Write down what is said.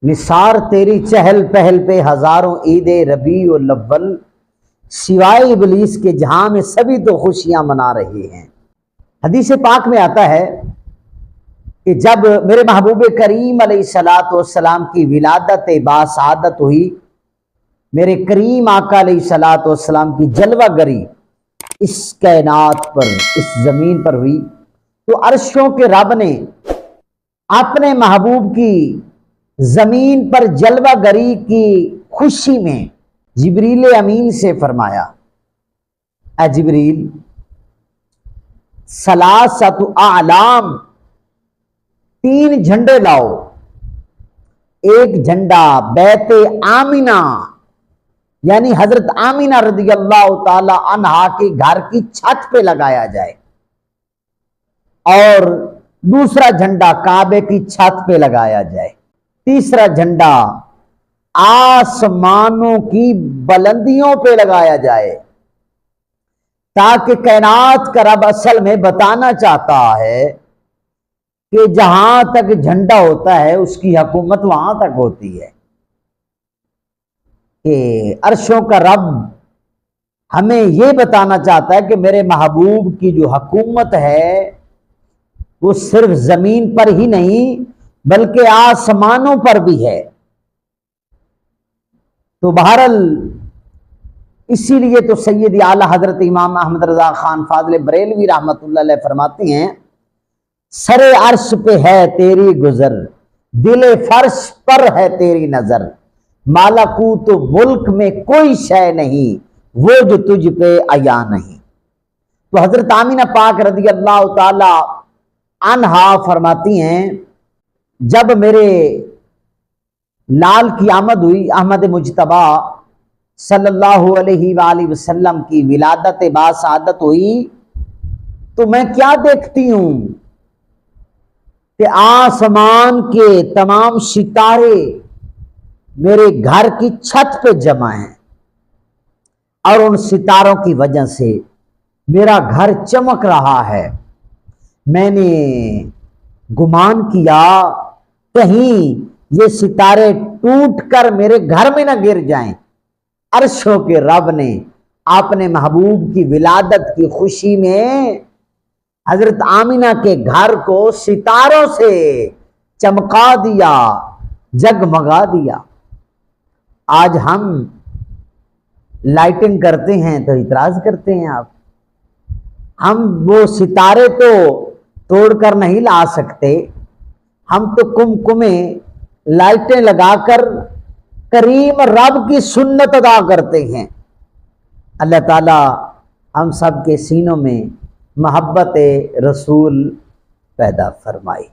نثار تیری چہل پہل پہ ہزاروں عید ربیع الاول، سوائے ابلیس کے جہاں میں سبھی تو خوشیاں منا رہے ہیں۔ حدیث پاک میں آتا ہے کہ جب میرے محبوب کریم علیہ الصلوۃ والسلام کی ولادت باسعادت ہوئی، میرے کریم آقا علیہ الصلوۃ والسلام کی جلوہ گری اس کائنات پر، اس زمین پر ہوئی، تو عرشوں کے رب نے اپنے محبوب کی زمین پر جلوہ گری کی خوشی میں جبریل امین سے فرمایا، اے جبریل، ثلاثۃ اعلام، 3 جھنڈے لاؤ۔ ایک جھنڈا بیت آمنہ یعنی حضرت آمنہ رضی اللہ تعالی عنہا کے گھر کی چھت پہ لگایا جائے، اور دوسرا جھنڈا کعبے کی چھت پہ لگایا جائے، تیسرا جھنڈا آسمانوں کی بلندیوں پہ لگایا جائے، تاکہ کائنات کا رب اصل میں بتانا چاہتا ہے کہ جہاں تک جھنڈا ہوتا ہے اس کی حکومت وہاں تک ہوتی ہے، کہ عرشوں کا رب ہمیں یہ بتانا چاہتا ہے کہ میرے محبوب کی جو حکومت ہے وہ صرف زمین پر ہی نہیں بلکہ آسمانوں پر بھی ہے۔ تو بہرحال اسی لیے تو سید اعلی حضرت امام احمد رضا خان فاضل بریلوی رحمۃ اللہ علیہ فرماتے ہیں، سر عرش پہ ہے تیری گزر، دل فرش پر ہے تیری نظر، مالکوت و ملک میں کوئی شے نہیں وہ جو تجھ پہ عیا نہیں۔ تو حضرت آمینہ پاک رضی اللہ تعالی عنہا فرماتی ہیں، جب میرے لال کی آمد ہوئی، احمد مجتبیٰ صلی اللہ علیہ وآلہ وسلم کی ولادت باسعادت ہوئی، تو میں کیا دیکھتی ہوں کہ آسمان کے تمام ستارے میرے گھر کی چھت پہ جمع ہیں، اور ان ستاروں کی وجہ سے میرا گھر چمک رہا ہے۔ میں نے گمان کیا کہیں یہ ستارے ٹوٹ کر میرے گھر میں نہ گر جائیں۔ عرشوں کے رب نے اپنے محبوب کی ولادت کی خوشی میں حضرت آمنہ کے گھر کو ستاروں سے چمکا دیا، جگمگا دیا۔ آج ہم لائٹنگ کرتے ہیں تو اعتراض کرتے ہیں آپ، ہم وہ ستارے تو توڑ کر نہیں لا سکتے، ہم تو کمکمے لائٹیں لگا کر کریم رب کی سنت ادا کرتے ہیں۔ اللہ تعالی ہم سب کے سینوں میں محبت رسول پیدا فرمائی۔